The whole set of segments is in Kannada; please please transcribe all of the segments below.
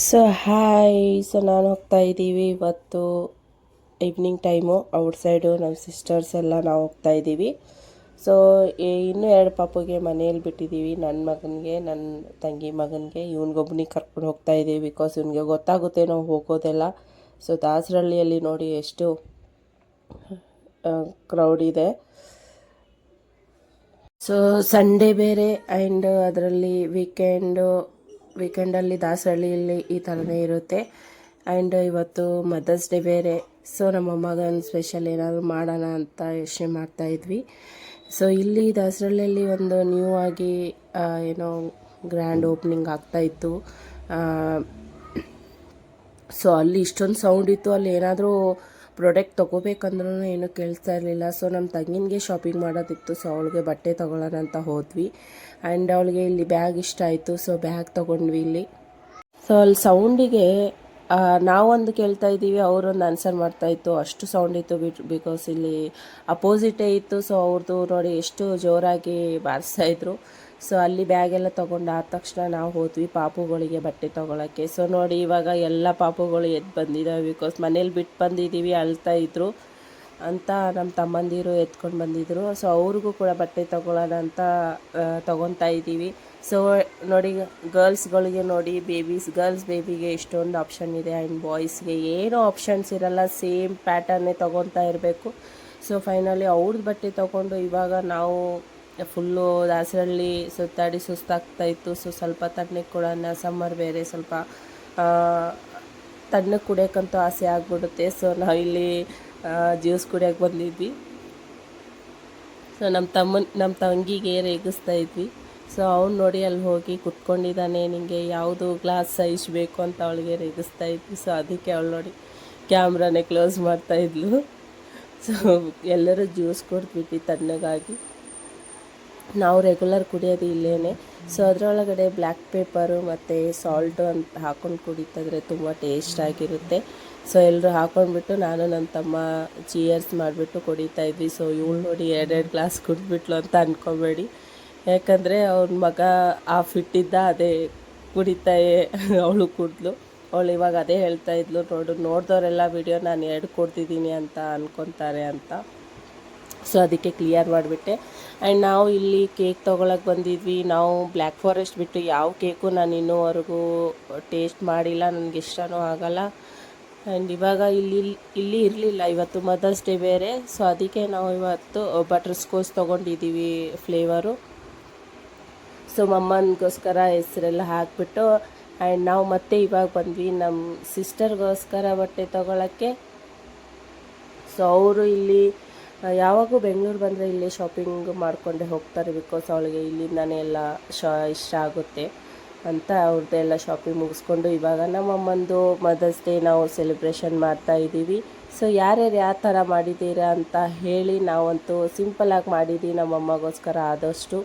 So hi. ಸೊ ನಾನು ಹೋಗ್ತಾ ಇದ್ದೀವಿ ಇವತ್ತು ಈವ್ನಿಂಗ್ ಟೈಮು ಔಟ್ಸೈಡು. ನಮ್ಮ ಸಿಸ್ಟರ್ಸ್ ಎಲ್ಲ ನಾವು ಹೋಗ್ತಾ ಇದ್ದೀವಿ. ಸೊ ಇನ್ನೂ 2 ಪಾಪುಗೆ ಮನೇಲಿ ಬಿಟ್ಟಿದ್ದೀವಿ. ನನ್ನ ಮಗನಿಗೆ, ನನ್ನ ತಂಗಿ ಮಗನಿಗೆ, ಇವನಿಗೊಬ್ಬನಿಗೆ ಕರ್ಕೊಂಡು ಹೋಗ್ತಾ ಇದ್ದೀವಿ. ಬಿಕಾಸ್ ಇವನಿಗೆ ಗೊತ್ತಾಗುತ್ತೆ ನಾವು ಹೋಗೋದೆಲ್ಲ. ಸೊ ದಾಸರಳ್ಳಿಯಲ್ಲಿ ನೋಡಿ ಎಷ್ಟು ಕ್ರೌಡ್ ಇದೆ. ಸೊ ಸಂಡೇ ಬೇರೆ ಆ್ಯಂಡ್ ಅದರಲ್ಲಿ ವೀಕೆಂಡಲ್ಲಿ ದಾಸರಳ್ಳಿಯಲ್ಲಿ ಈ ಥರನೇ ಇರುತ್ತೆ. ಆ್ಯಂಡ್ ಇವತ್ತು ಮದರ್ಸ್ ಡೇ ಬೇರೆ. ಸೊ ನಮ್ಮ ಮಗನ ಸ್ಪೆಷಲ್ ಏನಾದರೂ ಮಾಡೋಣ ಅಂತ ಯೋಚನೆ ಮಾಡ್ತಾಯಿದ್ವಿ. ಸೊ ಇಲ್ಲಿ ದಾಸರಳ್ಳಿಯಲ್ಲಿ ಒಂದು ನ್ಯೂ ಆಗಿ ಏನೋ ಗ್ರ್ಯಾಂಡ್ ಓಪನಿಂಗ್ ಆಗ್ತಾಯಿತ್ತು. ಸೊ ಅಲ್ಲಿ ಇಷ್ಟೊಂದು ಸೌಂಡ್ ಇತ್ತು. ಅಲ್ಲಿ ಏನಾದರೂ ಪ್ರಾಡಕ್ಟ್ ತೊಗೋಬೇಕಂದ್ರೂ ಏನೂ ಕೇಳಿಸ್ತಾ ಇರಲಿಲ್ಲ. ಸೊ ನಮ್ಮ ತಂಗಿನಿಗೆ ಶಾಪಿಂಗ್ ಮಾಡೋದಿತ್ತು. ಸೊ ಅವಳಿಗೆ ಬಟ್ಟೆ ತೊಗೊಳ್ಳೋಣ ಅಂತ ಹೋದ್ವಿ. ಆ್ಯಂಡ್ ಅವಳಿಗೆ ಇಲ್ಲಿ ಬ್ಯಾಗ್ ಇಷ್ಟ ಆಯಿತು. ಸೊ ಬ್ಯಾಗ್ ತೊಗೊಂಡ್ವಿ ಇಲ್ಲಿ. ಸೊ ಅಲ್ಲಿ ಸೌಂಡಿಗೆ ನಾವೊಂದು ಕೇಳ್ತಾ ಇದ್ದೀವಿ, ಅವರೊಂದು ಆನ್ಸರ್ ಮಾಡ್ತಾಯಿತ್ತು. ಅಷ್ಟು ಸೌಂಡ್ ಇತ್ತು. ಬಿಕಾಸ್ ಇಲ್ಲಿ ಅಪೋಸಿಟೇ ಇತ್ತು. ಸೊ ಅವ್ರದ್ದು ನೋಡಿ ಎಷ್ಟು ಜೋರಾಗಿ ಬಾರಿಸ್ತಾಯಿದ್ರು. ಸೊ ಅಲ್ಲಿ ಬ್ಯಾಗೆಲ್ಲ ತೊಗೊಂಡು ಆದ ತಕ್ಷಣ ನಾವು ಹೋದ್ವಿ ಪಾಪುಗಳಿಗೆ ಬಟ್ಟೆ ತೊಗೊಳಕ್ಕೆ. ಸೊ ನೋಡಿ ಇವಾಗ ಎಲ್ಲ ಪಾಪುಗಳು ಎದ್ದು ಬಂದಿದ್ದಾವೆ. ಬಿಕಾಸ್ ಮನೇಲಿ ಬಿಟ್ಟು ಬಂದಿದ್ದೀವಿ, ಅಳ್ತಾ ಇದ್ರು ಅಂತ ನಮ್ಮ ತಮ್ಮಂದಿರು ಎತ್ಕೊಂಡು ಬಂದಿದ್ದರು. ಸೊ ಅವ್ರಿಗೂ ಕೂಡ ಬಟ್ಟೆ ತೊಗೊಳ್ಳೋಣ ಅಂತ ತೊಗೊತಾ ಇದ್ದೀವಿ. ಸೊ ನೋಡಿ ಗರ್ಲ್ಸ್ಗಳಿಗೆ ನೋಡಿ ಗರ್ಲ್ಸ್ ಬೇಬಿಗೆ ಇಷ್ಟೊಂದು ಆಪ್ಷನ್ ಇದೆ. ಆ್ಯಂಡ್ ಬಾಯ್ಸ್ಗೆ ಏನೂ ಆಪ್ಷನ್ಸ್ ಇರಲ್ಲ, ಸೇಮ್ ಪ್ಯಾಟರ್ನೇ ತೊಗೊತಾ ಇರಬೇಕು. ಸೊ ಫೈನಲಿ ಅವ್ರದ್ದು ಬಟ್ಟೆ ತೊಗೊಂಡು ಇವಾಗ ನಾವು ಫುಲ್ಲು ದಾಸರಳ್ಳಿ ಸುತ್ತಾಡಿ ಸುಸ್ತಾಗ್ತಾಯಿತ್ತು. ಸೊ ಸ್ವಲ್ಪ ತಣ್ಣಗೆ ಕೊಡೋಣ, ಸಮ್ಮರ್ ಬೇರೆ, ಸ್ವಲ್ಪ ತಣ್ಣಗೆ ಕುಡಿಯೋಕ್ಕಂತೂ ಆಸೆ ಆಗಿಬಿಡುತ್ತೆ. ಸೊ ನಾವಿಲ್ಲಿ ಜ್ಯೂಸ್ ಕುಡಿಯೋಕ್ಕೆ ಬಂದಿದ್ವಿ. ಸೊ ನಮ್ಮ ತಂಗಿಗೆ ರೇಗಿಸ್ತಾ ಇದ್ವಿ. ಸೊ ಅವ್ನು ನೋಡಿ ಅಲ್ಲಿ ಹೋಗಿ ಕುತ್ಕೊಂಡಿದ್ದಾನೆ. ನಿನಗೆ ಯಾವುದು ಗ್ಲಾಸ್ ಸೈಜ್ ಬೇಕು ಅಂತ ಅವಳಿಗೆ ರೇಗಿಸ್ತಾ ಇದ್ವಿ. ಸೊ ಅದಕ್ಕೆ ಅವಳು ನೋಡಿ ಕ್ಯಾಮ್ರಾನೇ ಕ್ಲೋಸ್ ಮಾಡ್ತಾಯಿದ್ಲು. ಸೊ ಎಲ್ಲರೂ ಜ್ಯೂಸ್ ಕೊಡ್ಬಿಟ್ಟು ತಣ್ಣಗಾಗಿ. ನಾವು ರೆಗ್ಯುಲರ್ ಕುಡಿಯೋದು ಇಲ್ಲೇ. ಸೊ ಅದರೊಳಗಡೆ ಬ್ಲ್ಯಾಕ್ ಪೇಪರು ಮತ್ತು ಸಾಲ್ಟು ಅಂತ ಹಾಕ್ಕೊಂಡು ಕುಡಿತಿದ್ರೆ ತುಂಬ ಟೇಸ್ಟಾಗಿರುತ್ತೆ. ಸೊ ಎಲ್ಲರೂ ಹಾಕ್ಕೊಂಡ್ಬಿಟ್ಟು ನಾನು ನನ್ನ ತಮ್ಮ ಚೀಯರ್ಸ್ ಮಾಡಿಬಿಟ್ಟು ಕುಡಿತಾ ಇದ್ವಿ. ಸೊ ಇವಳು ನೋಡಿ 2 ಗ್ಲಾಸ್ ಕುಡಿದ್ಬಿಟ್ಲು ಅಂತ ಅಂದ್ಕೊಬೇಡಿ. ಯಾಕಂದರೆ ಅವ್ನ ಮಗ ಫಿಟ್ಟಿದ್ದ ಅದೇ ಕುಡಿತಾ ಅವಳು ಕುಡಿದ್ಲು. ಅವಳು ಇವಾಗ ಅದೇ ಹೇಳ್ತಾ ಇದ್ಲು, ನೋಡಿದವರೆಲ್ಲ ವಿಡಿಯೋ ನಾನು 2 ಕೊಡ್ತಿದ್ದೀನಿ ಅಂತ ಅಂದ್ಕೊತಾರೆ ಅಂತ. ಸೊ ಅದಕ್ಕೆ ಕ್ಲಿಯರ್ ಮಾಡಿಬಿಟ್ಟೆ. ಆ್ಯಂಡ್ ನಾವು ಇಲ್ಲಿ ಕೇಕ್ ತೊಗೊಳಕ್ಕೆ ಬಂದಿದ್ವಿ. ನಾವು ಬ್ಲ್ಯಾಕ್ ಫಾರೆಸ್ಟ್ ಬಿಟ್ಟು ಯಾವ ಕೇಕು ನಾನು ಇನ್ನೂವರೆಗೂ ಟೇಸ್ಟ್ ಮಾಡಿಲ್ಲ, ನನಗೆ ಇಷ್ಟನೂ ಆಗಲ್ಲ. ಆ್ಯಂಡ್ ಇವಾಗ ಇಲ್ಲಿ ಇರಲಿಲ್ಲ, ಇವತ್ತು ಮದರ್ಸ್ ಡೇ ಬೇರೆ. ಸೊ ಅದಕ್ಕೆ ನಾವು ಇವತ್ತು ಬಟರ್ ಸ್ಕೋಚ್ ತೊಗೊಂಡಿದ್ದೀವಿ ಫ್ಲೇವರು. ಸೊ ಮಮ್ಮನಿಗೋಸ್ಕರ ಹೆಸರೆಲ್ಲ ಹಾಕಿಬಿಟ್ಟು ಆ್ಯಂಡ್ ನಾವು ಮತ್ತೆ ಇವಾಗ ಬಂದ್ವಿ ನಮ್ಮ ಸಿಸ್ಟರ್ಗೋಸ್ಕರ ಬಟ್ಟೆ ತೊಗೊಳಕ್ಕೆ. ಸೊ ಅವರು ಇಲ್ಲಿ ಯಾವಾಗೂ ಬೆಂಗಳೂರು ಬಂದರೆ ಇಲ್ಲೇ ಶಾಪಿಂಗ್ ಮಾಡಿಕೊಂಡೇ ಹೋಗ್ತಾರೆ. ಬಿಕಾಸ್ ಅವಳಿಗೆ ಇಲ್ಲಿಂದನೇ ಎಲ್ಲ ಇಷ್ಟ ಆಗುತ್ತೆ ಅಂತ ಅವ್ರದ್ದೆಲ್ಲ ಶಾಪಿಂಗ್ ಮುಗಿಸ್ಕೊಂಡು ಇವಾಗ ನಮ್ಮಮ್ಮಂದು ಮದರ್ಸ್ ಡೇ ನಾವು ಸೆಲೆಬ್ರೇಷನ್ ಮಾಡ್ತಾ ಇದ್ದೀವಿ. ಸೊ ಯಾರ್ಯಾರು ಯಾವ ಥರ ಮಾಡಿದ್ದೀರಾ ಅಂತ ಹೇಳಿ. ನಾವಂತೂ ಸಿಂಪಲಾಗಿ ಮಾಡಿದ್ದೀವಿ ನಮ್ಮಮ್ಮಗೋಸ್ಕರ. ಆದಷ್ಟು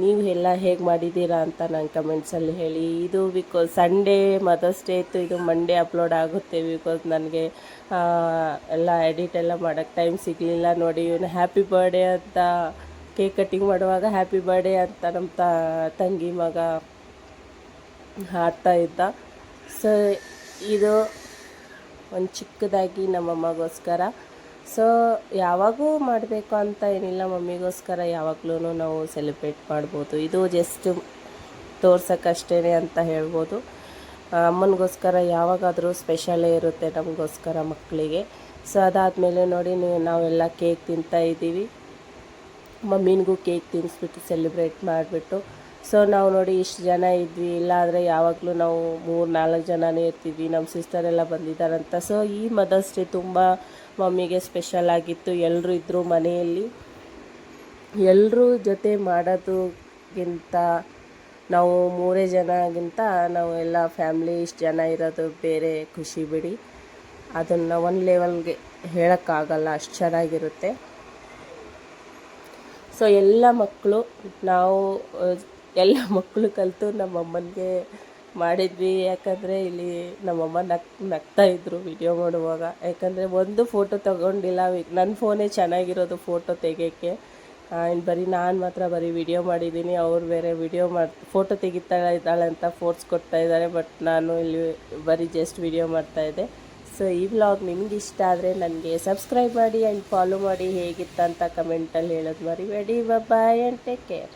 ನೀವು ಎಲ್ಲ ಹೇಗೆ ಮಾಡಿದ್ದೀರಾ ಅಂತ ನನ್ನ ಕಮೆಂಟ್ಸಲ್ಲಿ ಹೇಳಿ. ಇದು ಬಿಕಾಸ್ ಸಂಡೇ ಮದರ್ಸ್ ಡೇ ಇತ್ತು, ಇದು ಮಂಡೇ ಅಪ್ಲೋಡ್ ಆಗುತ್ತೆ. ಬಿಕಾಸ್ ನನಗೆ ಎಲ್ಲ ಎಡಿಟ್ ಎಲ್ಲ ಮಾಡೋಕ್ಕೆ ಟೈಮ್ ಸಿಗಲಿಲ್ಲ. ನೋಡಿ ಇವನು ಹ್ಯಾಪಿ ಬರ್ಡೇ ಅಂತ ಕೇಕ್ ಕಟ್ಟಿಂಗ್ ಮಾಡುವಾಗ ಹ್ಯಾಪಿ ಬರ್ಡೇ ಅಂತ ನಮ್ಮ ತಂಗಿ ಮಗ ಹಾಡ್ತಾ ಇದ್ದ. ಸೊ ಇದು ಒಂದು ಚಿಕ್ಕದಾಗಿ ನಮ್ಮಮ್ಮಗೋಸ್ಕರ. ಸೊ ಯಾವಾಗೂ ಮಾಡಬೇಕು ಅಂತ ಏನಿಲ್ಲ, ಮಮ್ಮಿಗೋಸ್ಕರ ಯಾವಾಗಲೂ ನಾವು ಸೆಲೆಬ್ರೇಟ್ ಮಾಡ್ಬೋದು. ಇದು ಜಸ್ಟ್ ತೋರ್ಸೋಕ್ಕಷ್ಟೇ ಅಂತ ಹೇಳ್ಬೋದು. ಅಮ್ಮನಿಗೋಸ್ಕರ ಯಾವಾಗಾದರೂ ಸ್ಪೆಷಲೇ ಇರುತ್ತೆ ನಮಗೋಸ್ಕರ ಮಕ್ಕಳಿಗೆ. ಸೊ ಅದಾದಮೇಲೆ ನೋಡಿ ನಾವೆಲ್ಲ ಕೇಕ್ ತಿಂತಾ ಇದ್ದೀವಿ. ಮಮ್ಮಿನಿಗೂ ಕೇಕ್ ತಿನ್ನಿಸ್ಬಿಟ್ಟು ಸೆಲೆಬ್ರೇಟ್ ಮಾಡಿಬಿಟ್ಟು. ಸೊ ನಾವು ನೋಡಿ ಇಷ್ಟು ಜನ ಇದ್ವಿ, ಇಲ್ಲಾದರೆ ಯಾವಾಗಲೂ ನಾವು 3-4 ಜನನೇ ಇರ್ತೀವಿ. ನಮ್ಮ ಸಿಸ್ಟರೆಲ್ಲ ಬಂದಿದ್ದಾರಂತ. ಸೊ ಈ ಮದರ್ಸ್ ಡೇ ತುಂಬ ಮಮ್ಮಿಗೆ ಸ್ಪೆಷಲ್ ಆಗಿತ್ತು. ಎಲ್ಲರೂ ಇದ್ದರು ಮನೆಯಲ್ಲಿ. ಎಲ್ಲರೂ ಜೊತೆ ಮಾಡೋದಕ್ಕಿಂತ ನಾವು 3 ಜನಗಿಂತ ನಾವು ಎಲ್ಲ ಫ್ಯಾಮ್ಲಿ ಇಷ್ಟು ಜನ ಇರೋದು ಬೇರೆ ಖುಷಿ ಬಿಡಿ. ಅದನ್ನು ಒಂದು ಲೆವೆಲ್ಗೆ ಹೇಳೋಕ್ಕಾಗಲ್ಲ, ಅಷ್ಟು ಚೆನ್ನಾಗಿರುತ್ತೆ. ಸೊ ಎಲ್ಲ ಮಕ್ಕಳು ಕಲಿತು ನಮ್ಮಮ್ಮನಿಗೆ ಮಾಡಿದ್ವಿ. ಯಾಕಂದರೆ ಇಲ್ಲಿ ನಮ್ಮಮ್ಮ ನಗ್ತಾಯಿದ್ರು ವಿಡಿಯೋ ಮಾಡುವಾಗ. ಯಾಕಂದರೆ ಒಂದು ಫೋಟೋ ತೊಗೊಂಡಿಲ್ಲ. ನನ್ನ ಫೋನೇ ಚೆನ್ನಾಗಿರೋದು ಫೋಟೋ ತೆಗೆಯೋಕ್ಕೆ. ಇನ್ನು ಬರೀ ನಾನು ಮಾತ್ರ ಬರೀ ವಿಡಿಯೋ ಮಾಡಿದ್ದೀನಿ, ಅವ್ರು ಬೇರೆ ವಿಡಿಯೋ ಫೋಟೋ ಇದ್ದಾಳೆ ಅಂತ ಫೋರ್ಸ್ ಕೊಡ್ತಾ ಇದ್ದಾರೆ. ಬಟ್ ನಾನು ಇಲ್ಲಿ ಬರೀ ಜಸ್ಟ್ ವಿಡಿಯೋ ಮಾಡ್ತಾಯಿದ್ದೆ. ಸೊ ಈ ವ್ಲಾಗ್ ನಿಮ್ಗೆ ಇಷ್ಟ ಆದರೆ ನನಗೆ ಸಬ್ಸ್ಕ್ರೈಬ್ ಮಾಡಿ ಆ್ಯಂಡ್ ಫಾಲೋ ಮಾಡಿ. ಹೇಗಿತ್ತಂತ ಕಮೆಂಟಲ್ಲಿ ಹೇಳೋದು ಮರಿಬೇಡಿ. Boy and take care.